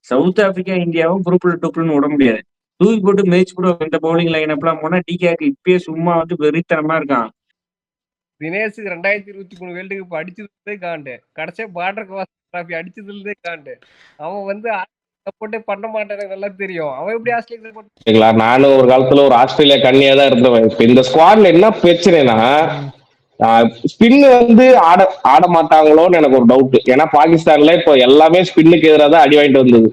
South Africa இந்தியாவும் குரூப்ல டூப்ளன்னு விட முடியாது. தூக்கி போட்டு மேட்ச் கூட இந்த பவுலிங் லைன் அப்லாம் போனா டிகேக்கு இப்பயே சும்மா வந்து வெறித்தனமா இருக்கான். தினேஷுக்கு 2023 வேர்ல்டு கப் அடிச்சதுலே காண்டு. கடைசியா பார்டர் டிராஃபி அடிச்சதுலே காண்டு. அவன் வந்து சப்போர்ட்டே பண்ண மாட்டானு நல்லா தெரியும். அவன் எப்படி ஆஸ்திரேலியா சப்போர்ட்? நானும் ஒரு காலத்துல ஒரு ஆஸ்திரேலியா கண்ணியா தான் இருந்தவன். இப்ப இந்த ஸ்குவாட்ல என்ன பிரச்சனைனா ஸ்பின் வந்து ஆட ஆட மாட்டாங்களோன்னு எனக்கு ஒரு டவுட். ஏன்னா பாகிஸ்தான்ல இப்போ எல்லாமே ஸ்பின்னுக்கு எதிராக தான் அடி வாங்கிட்டு வந்தது.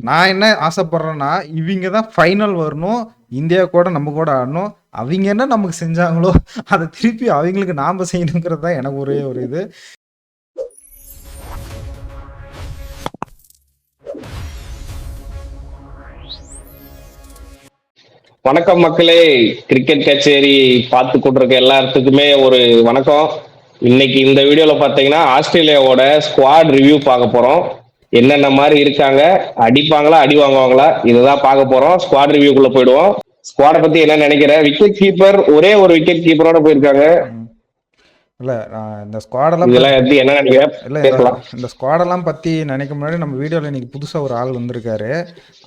நான் என்ன ஆசைப்படுறேன்னா இவங்க தான் ஃபைனல் வரணும், இந்தியா கூட நம்ம கூட ஆடணும். அவங்க என்ன நமக்கு செஞ்சாங்களோ அதை திருப்பி அவங்களுக்கு நாம செய்யணுங்கிறது தான் எனக்கு ஒரே ஒரு இது. வணக்கம் மக்களே, கிரிக்கெட் கச்சேரி பார்த்து கொண்டிருக்க எல்லாத்துக்குமே ஒரு வணக்கம். இன்னைக்கு இந்த வீடியோல பாத்தீங்கன்னா ஆஸ்திரேலியாவோட ஸ்குவாட் ரிவ்யூ பார்க்க போறோம். என்னென்ன மாதிரி இருக்காங்க, அடிப்பாங்களா அடி வாங்குவாங்களா, இதுதான் பார்க்க போறோம். ஸ்குவாட் ரிவ்யூக்குள்ள போயிடுவோம். ஸ்குவாட பத்தி என்ன நினைக்கிறேன்? விக்கெட் கீப்பர் ஒரே ஒரு விக்கெட் கீப்பரோட போயிருக்காங்க. இல்லை இந்த ஸ்குவாடெல்லாம் எப்படி என்ன நினைக்கிறேன்? இல்லை இந்த ஸ்குவாடெல்லாம் பற்றி நினைக்க முன்னாடி நம்ம வீடியோவில் இன்னைக்கு புதுசாக ஒரு ஆள் வந்திருக்காரு.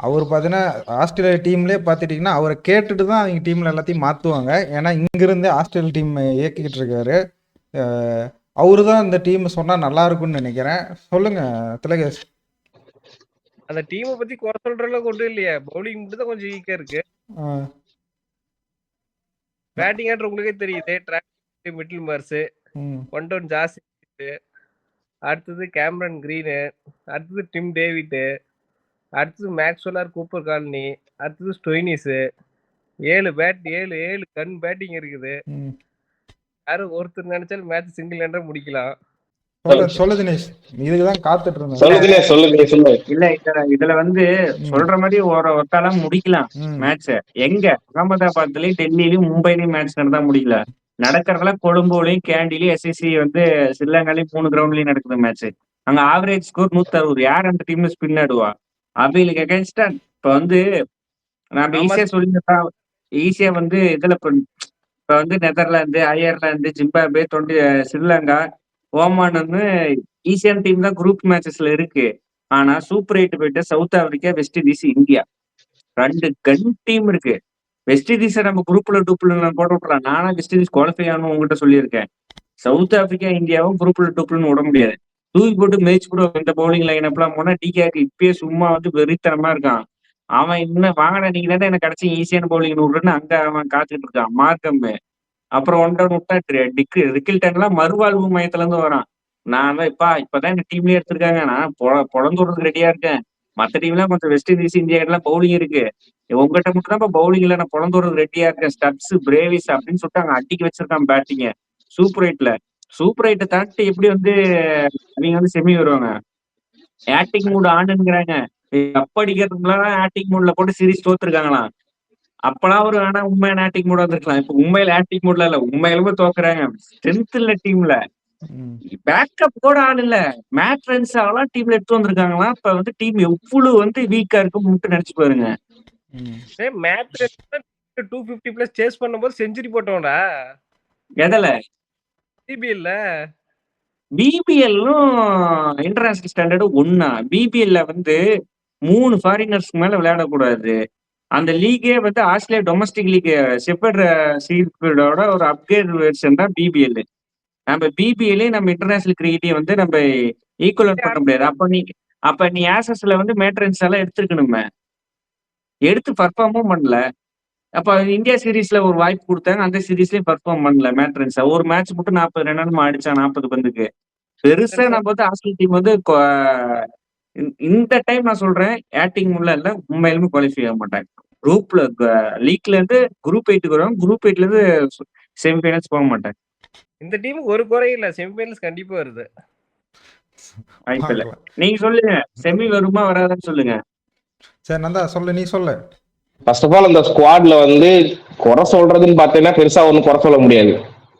அவர் பார்த்தீங்கன்னா ஆஸ்திரேலியா டீம்லேயே பார்த்துட்டிங்கன்னா அவரை கேட்டுட்டு தான் அவங்க டீமில் எல்லாத்தையும் மாற்றுவாங்க. ஏன்னா இங்கிருந்து ஆஸ்திரேலியா டீம் இயக்கிக்கிட்டு இருக்காரு. அவரு தான் இந்த டீம் சொன்னால் நல்லா இருக்கும்னு நினைக்கிறேன். சொல்லுங்க திலகேஷ். அந்த டீமை பற்றி குறை சொல்கிறதுலாம் கொண்டு இல்லையா, பவுலிங் மட்டும் தான் கொஞ்சம் வீக்காக இருக்கு. பேட்டிங் ஆடுற உங்களுக்கே தெரியுது. மிடில் மார்ஸ், ஒன் டவுன் ஜாஸ்தி, அடுத்தது கேமரன் கிரீனு, அடுத்தது டிம் டேவிட், அடுத்தது மேக்ஸ்வெல் கூப்பர் காலனி, அடுத்தது ஸ்டோயினிஸு. 7 கன் பேட்டிங் இருக்குது. யாரும் ஒருத்தர் நினைச்சாலும் மேட்ச் சிங்கிள் ஹேண்டா முடிக்கலாம். சொல்லு தினேஷ், இதுக்குதான் காத்துட்டு இருந்தேன். இல்ல இதுல வந்து சொல்ற மாதிரி ஒருத்தாலாம் முடிக்கலாம் மேட்ச. எங்க அகமதாபாத்லயும் டெல்லியிலயும் மும்பைலயும் மேட்ச் நடந்தா முடியல. நடக்கிறதுலாம் கொழும்புலையும் கேண்டிலையும் எஸ்எஸ்சி வந்து ஸ்ரீலங்காலையும் 3 கிரவுண்ட்லயும் நடக்குது மேட்ச். அங்க ஆவரேஜ் ஸ்கோர் 160. யார் அந்த டீம்ல ஸ்பின் ஆடுவா? அவங்களுக்கு அகேன்ஸ்டா இப்ப வந்து நம்ம ஈஸியா சொல்லிட்டா ஈஸியா வந்து இதுல இப்ப வந்து நெதர்லாந்து, அயர்லாந்து, ஜிம்பாப்வே, ஸ்ரீலங்கா, ஓமான்னு ஈஸியான டீம் தான் குரூப் மேட்சஸ்ல இருக்கு. ஆனா சூப்பர் 8 போயிட்டு south Africa, west Indies, India 2 கன் டீம் இருக்கு. வெஸ்ட் இண்டீஸை நம்ம குரூப்ல டூப்ல போட விட்டுலாம். நானா வெஸ்ட் இண்டீஸ் குவாலிஃபை ஆகணும் உங்ககிட்ட சொல்லியிருக்கேன். சவுத் ஆப்பிரிக்கா இந்தியாவும் குரூப்ல டூப்லன்னு விட முடியாது. தூக்கி போட்டு மேட்ச் கூட இந்த பவுலிங் லைன் அப்லாம் போனா டிகேக்கு இப்பயே சும்மா வந்து வெறித்தனமா இருக்கான். அவன் இன்னும் வாங்கினா நீங்க தானே எனக்கு கிடைச்சி ஈஸியான பவுலிங் விடுறேன்னு அங்க அவன் காத்துக்கிட்டு இருக்கான். மார்க்கம் அப்புறம் 1 டவுன் விட்டா ரிக்கில்டன்லாம் மறுவாழ்வு மையத்துல இருந்து வரான். நான் தான் இப்பதான் இந்த டீம்லயே எடுத்திருக்காங்க, நான் பொழந்து விடுறதுக்கு ரெடியா இருக்கேன். மத்த டீம்லாம் கொஞ்சம் வெஸ்ட் இண்டீஸ், இந்தியா எல்லாம் பவுலிங் இருக்கு. உங்ககிட்ட மட்டும் தான் பவுலிங்ல நான் பொழந்து விடுறதுக்கு ரெடியா இருக்கேன். ஸ்டப்ஸ், பிரேவிஸ் அப்படின்னு சொல்லிட்டு அங்க அடிக்க வச்சிருக்கான் பேட்டிங்க. சூப்பர் 8 தாண்டி எப்படி வந்து நீங்க வந்து செமி வருவாங்க? ஆக்டிங் மூட் ஆனுங்கிறாங்க. கப் அடிக்கிறதுக்குலாம் ஆக்டிங் மூட்ல போட்டு சீரிஸ் தோத்துருக்காங்களாம். அப்பெல்லாம் ஒரு ஆனா உண்மையான ஆக்டிங் மூட் வந்திருக்கலாம். இப்ப உண்மையில ஆக்டிங் மூட்ல இல்ல, உண்மையிலுமே தோக்குறாங்க. ஸ்ட்ரென்த் இல்ல டீம்ல, பேக்கப் கூட ஆள் இல்ல. மேட் ரன்ஸ் எல்லாம் டீம்ல எடுத்து வந்திருக்காங்களாம். இப்ப வந்து டீம் எவ்வளவு வந்து வீக்கா இருக்கும்னு நினைச்சு பாருங்க. மேட் 250 பிளஸ் சேஸ் பண்ணும்போது செஞ்சுரி போட்டோம்டா. எதல? பிபிஎல்ல. பிபிஎல்லும் இன்டர்நேஷனல் ஸ்டாண்டர்டு ஒன்னா? பிபிஎல்ல வந்து 3 ஃபாரினர்ஸ்க்கு மேல விளையாடக்கூடாது. அந்த லீகே வந்து ஆஸ்திரேலியா டொமஸ்டிக் லீக் ஷெப்பர்ட் சீல்டோட ஒரு அப்கிரேட் வெர்ஷன் தான் பிபிஎல். நம்ம பிபிஎல்லே நம்ம இன்டர்நேஷனல் கிரிக்கெட்டையும் வந்து நம்ம ஈக்குவல் பண்ண முடியாது. அப்ப நீ ஆசஸ்ல வந்து மேட்ரன்ஸ் எல்லாம் எடுத்துருக்கணுமே, எடுத்து பர்ஃபார்மும் பண்ணல. அப்ப இந்தியா சீரீஸ்ல ஒரு வாய்ப்பு கொடுத்தாங்க, அந்த சீரீஸ்லயும் பர்ஃபார்ம் பண்ணல. மேட்ரன்ஸ் ஒரு மேட்ச் மட்டும் 40 ரன் அடிச்சான் 40 பந்துக்கு. பெருசா நம்ம வந்து ஆஸ்திரேலியா டீம் வந்து இந்த டைம் நான் சொல்றேன் ஆக்டிங் முள்ள இல்ல, உண்மையிலுமே குவாலிஃபை ஆக மாட்டாங்க. குரூப்ல லீக்ல இருந்து குரூப் 8க்கு வருவாங்க, குரூப் 8ல இருந்து செமிஃபைனல்ஸ் போக மாட்டாங்க. இந்த டீம் ஒரு குறை இல்ல, செமிஃபைனல்ஸ் கண்டிப்பா வருது. நீங்க சொல்லுங்க, செமி வருமா வராதுன்னு சொல்லுங்க. சரி நந்தா சொல்லு, நீ சொல்லு. ஃபர்ஸ்ட் ஆஃப் ஆல் இந்த ஸ்குவாட்ல வந்து குறை சொல்றதுன்னு பார்த்தீங்கன்னா பெருசா ஒன்றும் குறை சொல்ல முடியாது.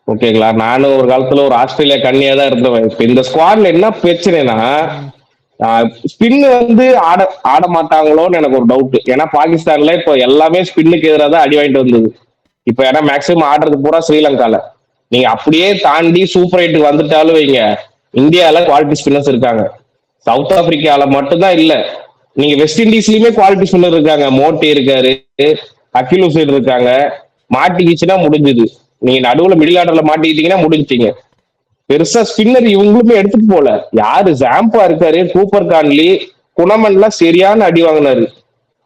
ஓகேங்களா? நானும் ஒரு காலத்துல ஒரு ஆஸ்திரேலியா கண்ணியா தான் இருந்தவன். இப்ப இந்த ஸ்குவாட்ல என்ன பிரச்சனைனா ஸ்பின் வந்து ஆட மாட்டாங்களோன்னு எனக்கு ஒரு டவுட். ஏன்னா பாகிஸ்தான்ல இப்போ எல்லாமே ஸ்பின்னுக்கு எதிராக தான் அடி வாங்கிட்டு வந்தது. இப்ப ஏன்னா மேக்சிமம் ஆடுறது பூரா ஸ்ரீலங்கால. நீங்க அப்படியே தாண்டி சூப்பர் 8க்கு வந்துட்டாலும் வைங்க, இந்தியால குவாலிட்டி ஸ்பின்னர்ஸ் இருக்காங்க. சவுத் ஆப்பிரிக்கால மட்டும்தான் இல்ல. நீங்க வெஸ்ட் இண்டீஸ்லயுமே குவாலிட்டி ஸ்பின்னர் இருக்காங்க, மோட்டி இருக்காரு, அகில் ஹுசைன் இருக்காங்க. மாட்டிக்கிச்சுன்னா முடிஞ்சுது. நீங்க நடுவுல மிடில் ஆர்டர்ல மாட்டிக்கிட்டீங்கன்னா முடிஞ்சிட்டீங்க. பெருசா ஸ்பின்னர் இவங்களுமே எடுத்துட்டு போல. யாரு ஜாம்பா இருக்காரு, கூப்பர் கான்லி, குணமன்லாம் சரியான அடி வாங்கினாரு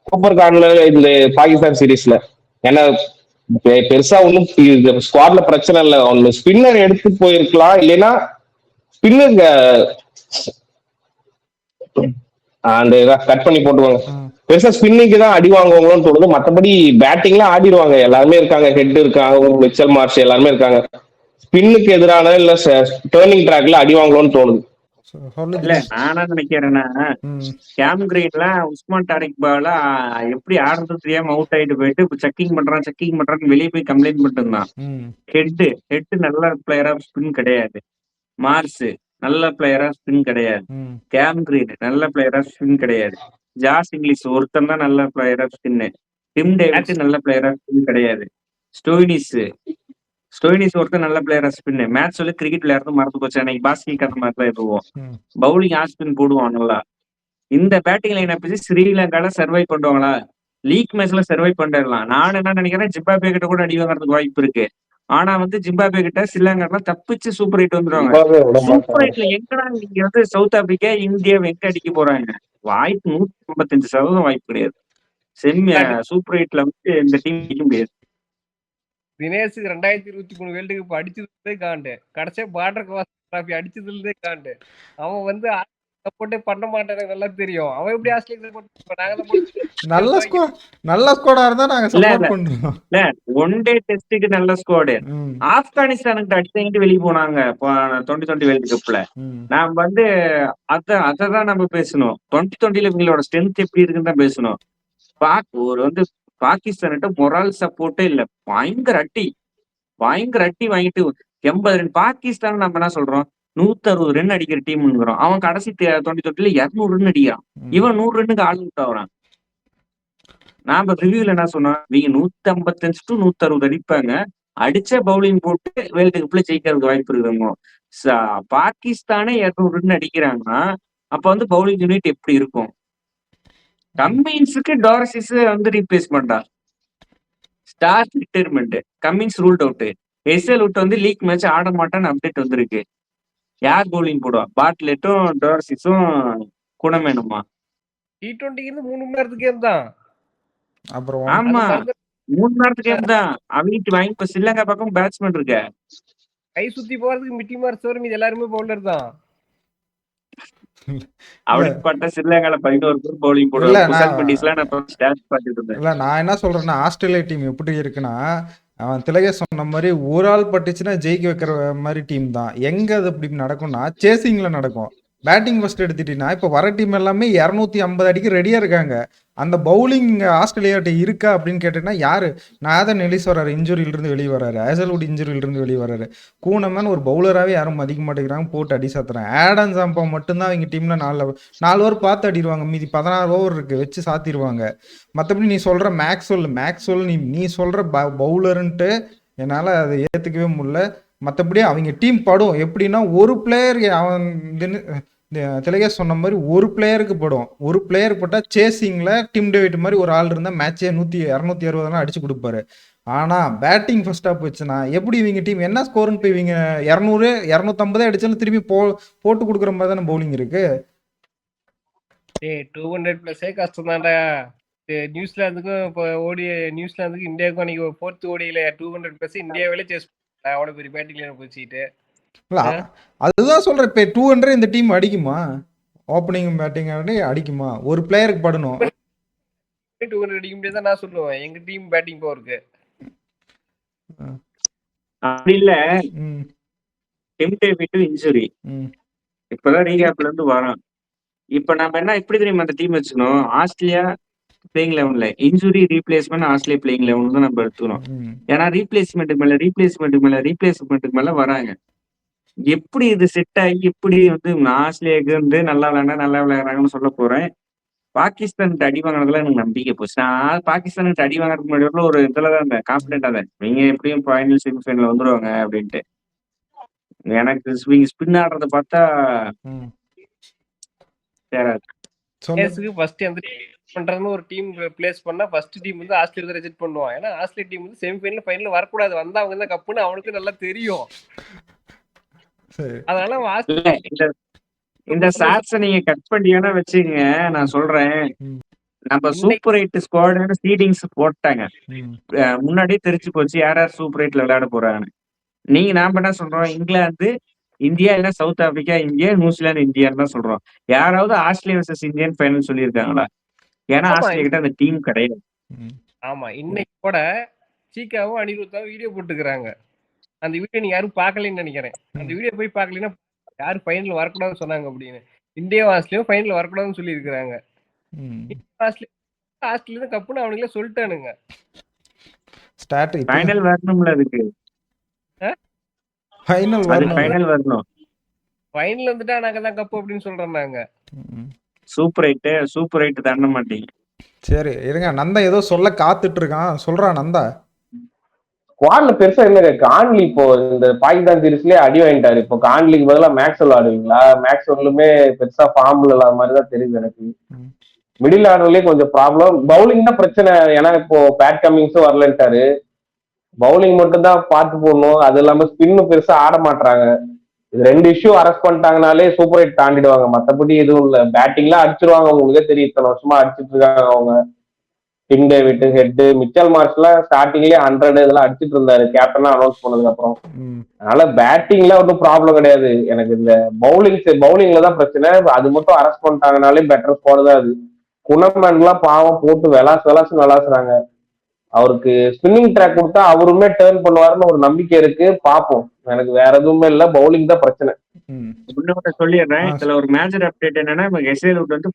கூப்பர் கான்ல இந்த பாகிஸ்தான் சீரீஸ்ல. ஏன்னா பெருசா ஒன்றும் ஸ்குவாட்ல பிரச்சனை இல்லை. ஒன்னு ஸ்பின்னர் எடுத்து போயிருக்கலாம், இல்லைன்னா ஸ்பின்னர் அந்த கட் பண்ணி போட்டுவாங்க. பெருசா ஸ்பின்னிங்க்கு தான் அடி வாங்குவாங்களோன்னு தோணுது. மற்றபடி பேட்டிங்லாம் ஆடிடுவாங்க, எல்லாருமே இருக்காங்க. ஹெட் இருக்காங்க, மிச்சல் மார்ஷ் எல்லாருமே இருக்காங்க. ஸ்பின்னுக்கு எதிரான இல்ல டேர்னிங் ட்ராக்ல அடி வாங்கணும்னு தோணுது. இல்ல நானா நினைக்கிறேன்னா, கேம் கிரீன்லாம் உஸ்மான் டாரிக் பால எப்படி ஆடுறது தெரியாம அவுட் ஆயிட்டு போயிட்டு செக்கிங் பண்றான்னு வெளியே போய் கம்ப்ளைண்ட் பண்ணிட்டு இருந்தான். ஹெட் நல்ல பிளேயர் ஆஃப் ஸ்பின் கிடையாது. மார்ஸ் நல்ல பிளேயர் ஆஃப் ஸ்பின் கிடையாது. கேம் கிரீன் நல்ல பிளேயர் ஆஃப் ஸ்பின் கிடையாது. ஜாஸ் இங்கிலீஷ் ஒருத்தன் தான் நல்ல player of spin. Tim David நல்ல பிளேயர் ஆஃப் ஸ்பின் கிடையாது. ஸ்டோயினிஸ் ஒருத்தர் நல்ல பிளேயர் ஆஃப் ஸ்பின். மேட்ச் சொல்லி கிரிக்கெட் விளையாடுறது மறந்து போச்சு. அன்னைக்கு பாஸ்கெட் அந்த மாதிரி தான் எதுவும் பவுலிங் ஆஃப் ஸ்பின் போடுவான் நல்லா. இந்த பேட்டிங் லைன் அப்படி ஸ்ரீலங்கால சர்வை பண்ணுவாங்களா? லீக் மேட்ச்ல சர்வை பண்ணிடலாம். நான் என்ன நினைக்கிறேன், ஜிம்பாபே கிட்ட கூட அடி வாங்குறதுக்கு வாய்ப்பு இருக்கு. ஆனா ஜிம்பாபே கிட்ட ஸ்ரீலங்கா தப்பிச்சு சூப்பர் எயிட் வந்துருவாங்க. சூப்பர் எயிட்ல எங்கடா நீங்க சவுத் ஆப்பிரிக்கா, இந்தியா எங்க அடிக்க போறாங்க? வாய்ப்பு 155% வாய்ப்பு கிடையாது. சூப்பர் எயிட்ல இந்த டீம் அடிக்க முடியாது. தினேஷுக்கு 2023 வேர்ல்டு கப் அடிச்சதுலே காண்டு. கடைசியா பார்டர் டிராஃபி அடிச்சதுலே காண்டு. அவன் சப்போர்ட்டே பண்ண மாட்டானே நல்லா தெரியும். அவன் எப்படி ஆஸ்திரேலியா சப்போர்ட் நல்ல ஸ்குவாடா இருந்தா நாங்க சப்போர்ட் பண்றோம். இல்ல ஒன் டே டெஸ்டுக்கு நல்ல ஸ்குவாடு. ஆப்கானிஸ்தானுக்கு அடிச்சுட்டு வெளியே போனாங்க 2020 வேர்ல்டு கப்ல. நாம அதான் நம்ம பேசணும். 2020ல இவங்களோட ஸ்ட்ரென்த் எப்படி இருக்குன்னு தான் பேசணும். பாகிஸ்தான்கிட்ட மொரால் சப்போர்ட்டே இல்ல. பயங்கர அட்டி வாங்கிட்டு 80 ரன். பாகிஸ்தான் நம்ம என்ன சொல்றோம், 160 ரன் அடிக்கிற டீம்ங்கிறோம். அவன் கடைசி 2020ல 200 ரன் அடிக்கிறான். இவன் 100 ரன்னுக்கு ஆல் அவுட் ஆகுறான். நாம ரிவ்யூல என்ன சொன்னோம், இவங்க 155 to 160 அடிப்பாங்க, அடிச்ச பவுலிங் போட்டு வேர்ல்டு கப்ல ஜெயிக்கிறதுக்கு வாய்ப்பு இருக்குங்க. பாகிஸ்தானே 200 ரன் அடிக்கிறாங்கன்னா அப்ப பவுலிங் யூனிட் எப்படி இருக்கும்? கம்மின்ஸுக்கு டார்சிஸ் ரீப்ளேஸ்மெண்டா? Star retirement. Cummins ruled out. SL விட்டு லீக் மேட்ச் ஆட மாட்டான்னு அப்டேட் வந்திருக்கு. யார் பவுலிங் போடுவா? பாட்லெட்டும் டார்சிஸும் குணமேனுமா? T20 3 மணி நேரத்துக்கு கேம் தான். அப்புறம் ஆமா 3 மணி நேரத்துக்கு கேம் தான். அவங்க வாங்கி இப்ப ஸ்ரீலங்கா பக்கம் பேட்ஸ்மேன் இருக்க கை சுத்தி போறதுக்கு மிட்டி மார்ஸ் தவிர மீது எல்லாருமே பவுலர் தான். அப்படிப்பட்ட ஸ்ரீலங்கால 11 பேர் பவுலிங் போடுவாங்க. நான் என்ன சொல்றேன்னா, ஆஸ்திரேலியா டீம் எப்படி இருக்குன்னா, அவன் திலகே சொன்ன மாதிரி ஒரு ஆள் பட்டுச்சுன்னா ஜெயிக்க வைக்கிற மாதிரி டீம் தான். எங்க அது அப்படி நடக்கும்னா சேசிங்ல நடக்கும். பேட்டிங் ஃபர்ஸ்ட் எடுத்துட்டீங்கன்னா இப்போ வர டீம் எல்லாமே 250 அடிக்கு ரெடியா இருக்காங்க. அந்த பவுலிங் ஆஸ்திரேலியாட்ட இருக்கா அப்படின்னு கேட்டீங்கன்னா யாரு? நாதன் எலிஸ் வர்றாரு, இன்ஜுரியிலிருந்து வெளியே வர்றாரு. ஹேசல்வுட் இன்ஜுரியிலிருந்து வெளியே வர்றாரு. கூனமேன் ஒரு பவுலராகவே யாரும் மதிக்க மாட்டேங்கிறாங்க, போட்டு அடி சாத்துறாங்க. ஆடன் சாம்பா மட்டும்தான் அவங்க டீம்ல 4 ஓவர் பார்த்து அடிடுவாங்க. மீதி 16 ஓவர் இருக்கு, வச்சு சாத்திடுவாங்க. மற்றபடி நீ சொல்ற மேக்ஸ்வெல் நீ சொல்ற பவுலருன்ட்டு என்னால் அதை ஏற்றுக்கவே முடியல. மற்றபடி அவங்க டீம் படும் எப்படின்னா, ஒரு பிளேயர் அவன் திலகே சொன்ன மாதிரி ஒரு பிளேயருக்கு படும். ஒரு பிளேயர் போட்டால் சேசிங்கில் டிம் டேவிட் மாதிரி ஒரு ஆள் இருந்தால் மேட்சே 260 அடிச்சு கொடுப்பாரு. ஆனால் பேட்டிங் ஃபர்ஸ்டாக போச்சுன்னா எப்படி இவங்க டீம் என்ன ஸ்கோருன்னு போய் இவங்க 200 250 அடிச்சாலும் திரும்பி போட்டு கொடுக்குற மாதிரி தானே பவுலிங் இருக்கு. 200+ கஷ்டம் தான்டா. நியூசிலாந்துக்கும் இப்போ நியூசிலாந்துக்கும் இந்தியாவுக்கும் அன்னைக்கு 4th ஓடியில் 200+ இந்தியாவிலே சேஸ் அவ்வளோ பெரிய பேட்டிங்ல போச்சுட்டு. அதுதான் சொல்றேன். இப்போ 200 இந்த டீம் அடிக்குமா? ஓப்பனிங் பேட்டிங் அடிக்குமா? ஒரு பிளேயருக்கு படணும். 200 அடிக்க முடியாது நான் சொல்லுவேன். எங்க டீம் பேட்டிங் பவருக்கு அப்படி இல்ல. டிம் டேவிட் இன்ஜுரி இப்பதான் ரீகேப்ல இருந்து வரோம். இப்ப நம்ம என்ன இப்படி தெரியுமா அந்த டீம் வச்சுக்கணும்? ஆஸ்திரேலியா பிளேயிங் 11ல இன்ஜுரி ரீப்ளேஸ்மெண்ட் ஆஸ்திரேலியா பிளேயிங் 11 தான் நம்ம எடுத்துக்கணும். ஏன்னா ரீப்ளேஸ்மெண்ட்டுக்கு மேல வராங்க. எப்படி இது செட் ஆகி எப்படி ஆஸ்திரேலியாவுக்கு நல்லா விளையாடுறாங்கன்னு சொல்ல போறேன். பாகிஸ்தானுக்கு அடி வாங்கினதுல எனக்கு நம்பிக்கை போச்சு. நான் பாகிஸ்தானுக்கு அடி வாங்குறதுக்கு முன்னாடி ஒரு இதுலதான் இருந்தேன், கான்பிடென்டா தான். இவங்க எப்படியும் ஃபைனல் செமிஃபைனல் வந்துருவாங்க அப்படின்ட்டு. எனக்கு ஸ்பின் ஆடுறத பார்த்தா சேராது. சொல்லு. கேஸுக்கு ஃபர்ஸ்ட் அந்த பண்றதுன்னு ஒரு டீம் பிளேஸ் பண்ணா ஃபர்ஸ்ட் டீம் வந்து ஆஸ்திரேலியா ரிஜெக்ட் பண்ணுவான். ஏன்னா ஆஸ்திரேலியா டீம் வந்து செமிஃபைனல் ஃபைனல் வரக்கூடாது, வந்தா அவங்க தான் கப்புன்னு அவனுக்கு நல்லா தெரியும். சரி. அதனால அவன் இல்ல இந்த சாட்ஸ நீங்க கட் பண்ணியானா வச்சுங்க, நான் சொல்றேன். நம்ம சூப்பர் 8 ஸ்குவாட்னு சீடிங்ஸ் போட்டாங்க. முன்னாடியே தெரிஞ்சு போச்சு யார் யார் சூப்பர் 8ல விளையாட போறாங்கன்னு. நாம என்ன சொல்றோம், இங்கிலாந்து இந்தியா இல்ல சவுத் ஆப்பிரிக்கா இந்தியா, நியூசிலாந்து இந்தியான்னு தான் சொல்றோம். யாராவது ஆஸ்திரேலியா வர்சஸ் இந்தியன் ஃபைனல் சொல்லியிருக்காங்களா? ஏன்னா ஆஸ்திரேலியா கிட்ட அந்த டீம் கிடையாது. ஆமா, இன்னைக்கு கூட சீக்காவும் அனிருத்தாவும் வீடியோ போட்டுக்கிறாங்க. அந்த வீடியோ நீங்க யாரும் பார்க்கலன்னு நினைக்கிறேன். அந்த வீடியோ போய் பார்க்கலன்னா யாரு ஃபைனல் வரக்கூடாதுன்னு சொன்னாங்க அப்படின்னு. இந்தியாவும் ஆஸ்திரேலியாவும் ஃபைனல் வரக்கூடாதுன்னு சொல்லி இருக்காங்க. ஆஸ்திரேலியா கப்புன்னு அவனுங்களே சொல்லிட்டானுங்க. ஃபைனல் வரணும்ல, அதுக்கு ஃபைனல் வரணும். ஃபைனல் வந்துட்டா நாங்க தான் கப்பு அப்படின்னு சொல்றோம் நாங்க. சூப்பர் 8 தாண்ட மாட்டீங்க. சரி இருங்க, நந்தா ஏதோ சொல்ல காத்துட்டு இருக்கான், சொல்றான் நந்தா. ஸ்குவாட்ல பெருசா என்ன கான்லி இப்போ இந்த பாகிஸ்தான் சீரீஸ்லயே அடி வாங்கிட்டாரு. இப்போ கான்லிக்கு பதிலா மேக்ஸ்வெல் ஆடுவீங்களா? மேக்ஸ்வெல்லுமே பெருசா ஃபார்ம்ல இல்லாத மாதிரி தான் தெரியுது எனக்கு. மிடில் ஆர்டர்லயே கொஞ்சம் ப்ராப்ளம். பவுலிங் தான் பிரச்சனை. ஏன்னா இப்போ பேட் கமிங்ஸும் வரலன்ட்டாரு. பவுலிங் மட்டும் தான் பார்த்து போடணும். அது இல்லாம ஸ்பின்னு பெருசா ஆட மாட்டாங்க. இது 2 இஷ்யூ அரெஸ்ட் பண்ணிட்டாங்கனாலே சூப்பர் 8 தாண்டிடுவாங்க. மத்தபடி எதுவும் இல்ல. பேட்டிங்லாம் அடிச்சிருவாங்க. உங்களுக்கே தெரியும், இத்தனை வருஷமா அடிச்சிட்டு இருக்காங்க அவங்க. டிம் டேவிட், ஹெட், மிச்சல் மார்ஷ்லாம் ஸ்டார்டிங்லயே 100 இதெல்லாம் அடிச்சிட்டு இருந்தாரு கேப்டனா அனௌன்ஸ் பண்ணதுக்கு அப்புறம். அதனால பேட்டிங்ல ஒன்றும் ப்ராப்ளம் கிடையாது. எனக்கு இந்த பவுலிங்ல தான் பிரச்சனை. அது மட்டும் அரெஸ்ட் பண்ணிட்டாங்கனாலே பெட்டர் ஸ்குவாட் தான் அது. குணமன்லாம் பாவம் போட்டு விளாசுறாங்க. அவருக்கு ஸ்பின்னிங் ட்ராக் கொடுத்தா அவருமே டேர்ன் பண்ணுவாருன்னு ஒரு நம்பிக்கை இருக்கு. பாப்போம். எனக்கு வேற எதுவுமே இல்ல, பவுலிங் தான் பிரச்சனை. முன்ன சொல்லிடுறேன், இதுல ஒரு மேஜர் அப்டேட் என்னன்னா, எஸ்ஏஎல் வந்து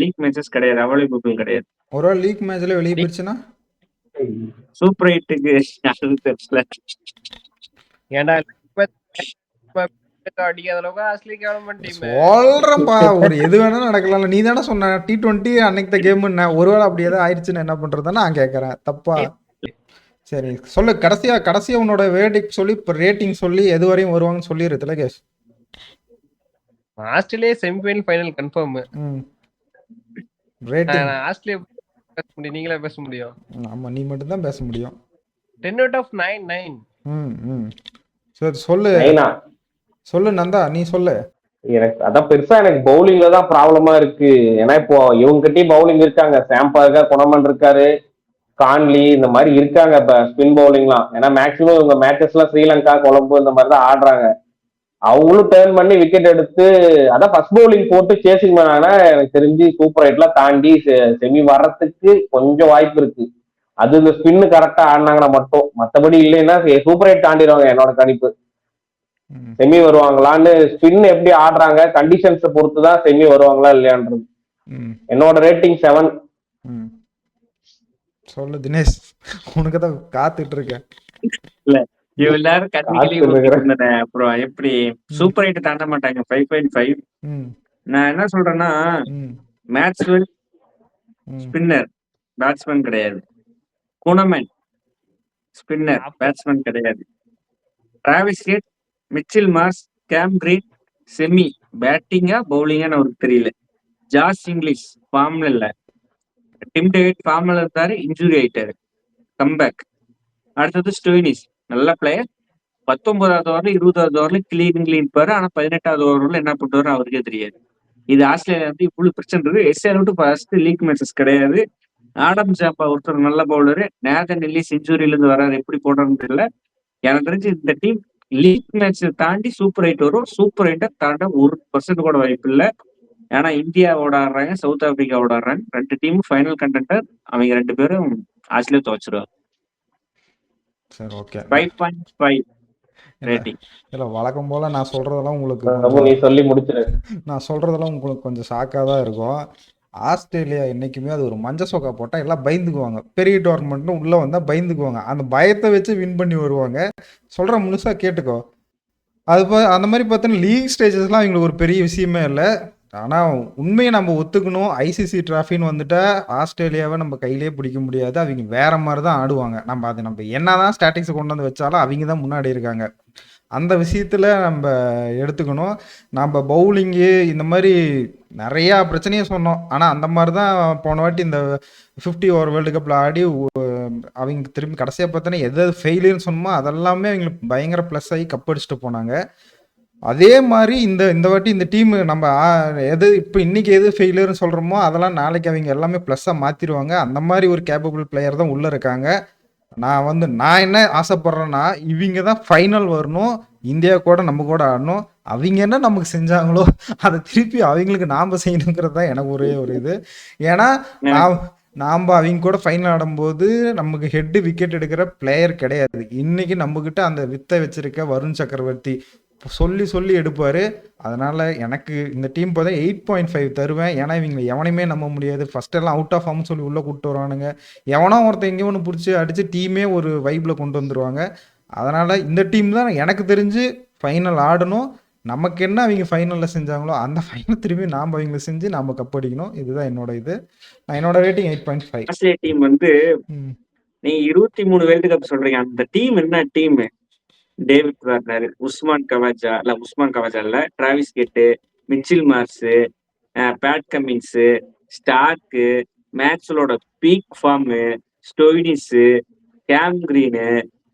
லீக் மேட்சஸ் கிடையாது, அவைலபிள் கிடையாது. ஒரு லீக் மேட்ச்ல வெளியே போயிடுச்சுன்னா சூப்பர் 8க்கு அது தெரியல. ஏன்டா அடிக்காத அளவுக்கு ஆஸ்திரேலியா கவர்மெண்ட் டீம் சொல்றேன்ப்பா, ஒரு எது வேணாலும் நடக்கலாம். நீ தானே சொன்ன T20 அன்னைக்கு கேம், ஒருவேளை அப்படி ஏதாவது ஆயிடுச்சுன்னு என்ன பண்றதுன்னு நான் கேட்கறேன். தப்பா? சரி சொல்லு, கடைசியா உன்னோட வேர்டிக் சொல்லி, இப்ப ரேட்டிங் சொல்லி எது வரையும் வருவாங்கன்னு சொல்லிரு Thilakesh. Australia semifinal final confirm. Rating Australia பேச முடியும், நீங்களே பேச முடியும். ஆமா, நீ மட்டும் தான் பேச முடியும். 10/9. சரி சொல்லு நந்தா, நீ சொல்லு. எனக்கு அதான் பெருசா எனக்கு பவுலிங்ல தான் ப்ராப்ளமா இருக்கு. ஏன்னா இப்போ இவங்ககிட்டயும் பவுலிங் இருக்காங்க, சாம்பா இருக்கா, குணமன் இருக்காரு, கான்லி இந்த மாதிரி இருக்காங்க. இப்ப ஸ்பின் பவுலிங்லாம் ஏன்னா மேக்சிமம் இவங்க மேட்சஸ்லாம் ஸ்ரீலங்கா, கொலம்பு இந்த மாதிரி தான் ஆடுறாங்க. அவங்களும் டேர்ன் பண்ணி விக்கெட் எடுத்து அதான் ஃபர்ஸ்ட் பவுலிங் போட்டு சேசிங் பண்ணாங்கன்னா எனக்கு தெரிஞ்சு சூப்பர் 8லாம் தாண்டி செமி வர்றதுக்கு கொஞ்சம் வாய்ப்பு இருக்கு. அது இந்த ஸ்பின்னு கரெக்டா ஆடினாங்கன்னா மட்டும். மற்றபடி இல்லைன்னா சூப்பர் 8 தாண்டிடுவாங்க என்னோட கணிப்பு. செமி வருவாங்களான்னு ஸ்பின் எப்படி ஆடுறாங்க கண்டிஷன்ஸை பொறுத்துதான் செமி வருவாங்களா இல்லையான்றது. என்னோட ரேட்டிங் 7. சொல்லு தினேஷ், உனக்கு தான் காத்துட்டு இருக்கேன். இல்ல எல்லாரும் அப்புறம் எப்படி சூப்பர் 8 தாண்ட மாட்டாங்க. 5.5. நான் என்ன சொல்றேன்னா, மேக்ஸ்வெல் ஸ்பின்னர், பேட்ஸ்மேன் கிடையாது. குணமன் ஸ்பின்னர், பேட்ஸ்மேன் கிடையாது. Travis Head, Mitchell Marsh, Cam Green semi பேட்டிங்கா பவுலிங்கான்னு அவருக்கு தெரியல. ஜாஸ் இங்கிலீஷ் ஃபார்ம்ல இல்ல. டிம் டேவிட் ஃபார்ம்ல இருந்தாரு, இன்ஜுரி ஆயிட்டாரு, கம்பேக். அடுத்தது ஸ்டோயினிஸ், நல்ல பிளேயர். 19வது ஓவர்ல 20வது ஓவர்ல கிளீன் பாரு. ஆனா 18வது ஓவர்ல என்ன பண்ணுவாரு அவருக்கே தெரியாது. இது ஆஸ்திரேலியா வந்து இவ்வளவு பிரச்சனை இருக்கு. எஸ்ஏஎல் விட்டு ஃபர்ஸ்ட் லீக் மேட்சஸ் கிடையாது. ஆடம் ஜாம்பா ஒருத்தர் நல்ல பவுலரு. நேதன் எல்லிஸ் இன்ஜுரியில இருந்து வராரு, எப்படி போடுறதுன்னு தெரியல. எனக்கு தெரிஞ்சு இந்த டீம் லீக் மேட்ச் தாண்டி சூப்பர் 8 வரும். சூப்பர் 8 தாண்ட 1% கூட வாய்ப்பு இல்லை. ஏன்னா இந்தியாவோட ஆடுறாங்க, சவுத் ஆப்பிரிக்காவோட ஆடுறாங்க. 2 டீமும் ஃபைனல் கண்டெண்டர். அவங்க 2 பேரும் ஆஸ்திரேலியா துவச்சிருவாங்க. 5.5 ரேட்டிங். இல்ல வழக்கம் போல நான் சொல்றதெல்லாம் உங்களுக்கு கொஞ்சம் ஷாக்கா தான் இருக்கும். ஆஸ்திரேலியா என்னைக்குமே அது ஒரு மஞ்ச சோக்கா போட்டா எல்லாம் பயந்துக்குவாங்க. பெரிய டோர்னமெண்ட்னு உள்ள வந்தா பயந்துக்குவாங்க. அந்த பயத்தை வச்சு வின் பண்ணி வருவாங்க. சொல்ற முழுசா கேட்டுக்கோ. அது அந்த மாதிரி பார்த்தோன்னா லீக் ஸ்டேஜஸ்லாம் அவங்களுக்கு ஒரு பெரிய விஷயமே இல்லை. ஆனால் உண்மையை நம்ம ஒத்துக்கணும். ஐசிசி டிராஃபின்னு வந்துட்டா ஆஸ்திரேலியாவை நம்ம கையிலே பிடிக்க முடியாது. அவங்க வேற மாதிரி தான் ஆடுவாங்க. நம்ம என்ன தான் ஸ்டாட்டிக்ஸை கொண்டு வந்து வச்சாலும் அவங்க தான் முன்னாடி இருக்காங்க. அந்த விஷயத்தில் நம்ம எடுத்துக்கணும். நம்ம பவுலிங்கு இந்த மாதிரி நிறையா பிரச்சனையும் சொன்னோம். ஆனால் அந்த மாதிரி தான் போன வாட்டி இந்த 50 ஓவர் வேர்ல்டு கப்பில் ஆடி அவங்க திரும்பி கடைசியாக பார்த்தோன்னா எது ஃபெயிலியர்னு சொன்னோமோ அதெல்லாமே அவங்களுக்கு பயங்கர ப்ளஸ் ஆகி கப் அடிச்சுட்டு போனாங்க. அதே மாதிரி இந்த வாட்டி இந்த டீம் நம்ம எது இப்போ இன்னைக்கு எது ஃபெயிலியர்னு சொல்கிறோமோ அதெல்லாம் நாளைக்கு அவங்க எல்லாமே ப்ளஸ்ஸாக மாற்றிடுவாங்க. அந்த மாதிரி ஒரு கேப்பபிள் பிளேயர் தான் உள்ளே இருக்காங்க. நான் என்ன ஆசைப்படுறேன்னா இவங்க தான் ஃபைனல் வரணும், இந்தியா கூட நம்ம கூட ஆடணும். அவங்க என்ன நமக்கு செஞ்சாங்களோ அதை திருப்பி அவங்களுக்கு நாம் செய்யணுங்கிறது தான் எனக்கு ஒரே ஒரு இது. ஏன்னா நாம் அவங்க கூட ஃபைனல் ஆடும்போது நமக்கு ஹெட்டு விக்கெட் எடுக்கிற பிளேயர் கிடையாது. இன்னைக்கு நம்மக்கிட்ட அந்த வித்தை வச்சிருக்க வருண் சக்கரவர்த்தி சொல்லி எடுப்பார். அதனால் எனக்கு இந்த டீம் பார்த்தா 8.5 தருவேன். ஏன்னா இவங்க எவனையுமே நம்ப முடியாது. ஃபர்ஸ்ட் எல்லாம் அவுட் ஆஃப் ஃபார்ம்னு சொல்லி உள்ளே கூப்பிட்டு வருவானுங்க. எவனோ ஒருத்தன் எங்கேயோ ஒன்று பிடிச்சி அடித்து டீமே ஒரு வைப்பில் கொண்டு வந்துடுவாங்க. அதனால் இந்த டீம் தான் எனக்கு தெரிஞ்சு ஃபைனல் ஆடணும். நமக்கு என்ன அவங்க ஃபைனலில் செஞ்சாங்களோ அந்த ஃபைனல் திரும்பி நாம் அவங்கள செஞ்சு நாம் கப் அடிக்கணும். இதுதான் என்னோட இது. நான் என்னோட ரேட்டிங் 8.5. ஆஸ்திரேலியா டீம் வந்து நீங்க 23 வேர்ல்டு கப் சொல்றீங்க. அந்த டீம் என்ன team? David Warner, Usman Khawaja இல்ல, Travis Head, Mitchell Marsh, Pat Cummins, Starc, மேக்ஸ்வெலோட peak form, Stoinis, Cam Green,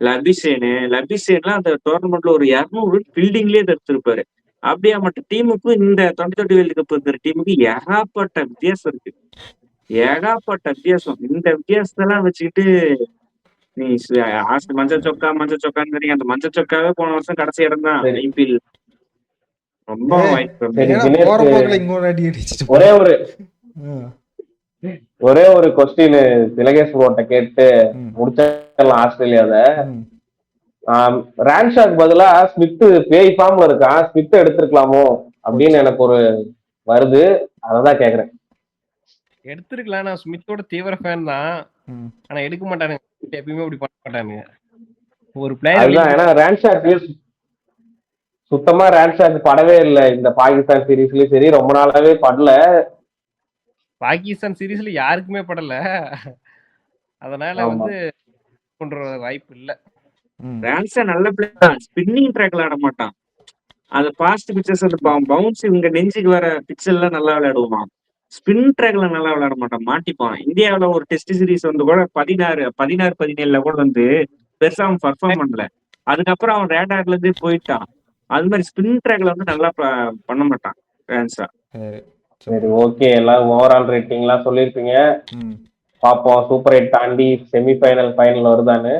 லபிசேன்லாம் அந்த டோர்னமெண்ட்ல ஒரு 200 ஃபீல்டிங்லயே தடுத்திருப்பாரு. அப்படியே மட்டும் டீமுக்கும் இந்த 2020 வேர்ல்டு கப் இருக்கிற டீமுக்கு ஏகப்பட்ட வித்தியாசம் இருக்கு. ஏகப்பட்ட வித்தியாசம். இந்த வித்தியாசத்தெல்லாம் வச்சுக்கிட்டு நீ மஞ்சள் சொக்கான்னு அந்த மஞ்சள் சொக்காவே போன வருஷம் கடைசி இடம் தான் ஐபிஎல். ரொம்ப ஒரே ஒரு கொஸ்டின் திலகேஷ் ப்ரோட்ட கேட்டு முடிச்சிடலாம். ஆஸ்திரேலியாவை ரான்ஷாக்கு பதிலா ஸ்மித் பேய் ஃபார்ம்ல இருக்கான், ஸ்மித் எடுத்திருக்கலாமோ அப்படின்னு எனக்கு ஒரு வருது. அததான் கேக்குறேன். எடுத்திருக்கலாம். நான் ஸ்மித்தோட தீவிர ஃபேன் தான். ஆனா எடுக்க மாட்டானுங்க, எப்பயுமே அப்படி பண்ண மாட்டானுங்க. ஒரு பிளேயர் ஏன்னா ரான்ஷாக் சுத்தமா ரான்ஷாக் படவே இல்லை இந்த பாகிஸ்தான் சீரீஸ்லயும் சரி, ரொம்ப நாளாவே படல. பாகிஸ்தான் சீரீஸ்ல யாருக்குமே படல. அதனால வந்து பண்ற வாய்ப்பு இல்ல. ரான்ஷா நல்ல பிளேயர் தான். ஸ்பின்னிங் ட்ராக்ல ஆட மாட்டான். அந்த பாஸ்ட் பிச்சர்ஸ் அந்த பவுன்ஸ் இவங்க நெஞ்சுக்கு வர பிச்சர்லாம் நல்லா விளையாடுவான். ஸ்பின் ட்ராக்ல நல்லா விளையாட மாட்டான், மாட்டிப்பான். இந்தியாவில ஒரு டெஸ்ட் சீரீஸ் வந்து கூட 16-17 கூட வந்து பெருசா அவன் பர்ஃபார்ம் பண்ணல. அதுக்கப்புறம் அவன் ரேடார்ல இருந்து போயிட்டான். அது மாதிரி ஸ்பின் ட்ராக்ல வந்து நல்லா பண்ண மாட்டான் ரான்ஷா. சரி, ஓகே. எல்லாம் ஓவரால் ரேட்டிங் எல்லாம் சொல்லிருப்பீங்க. பாப்போம் சூப்பர் 8 தாண்டி செமிஃபைனல் ஃபைனல் வருதான்னு.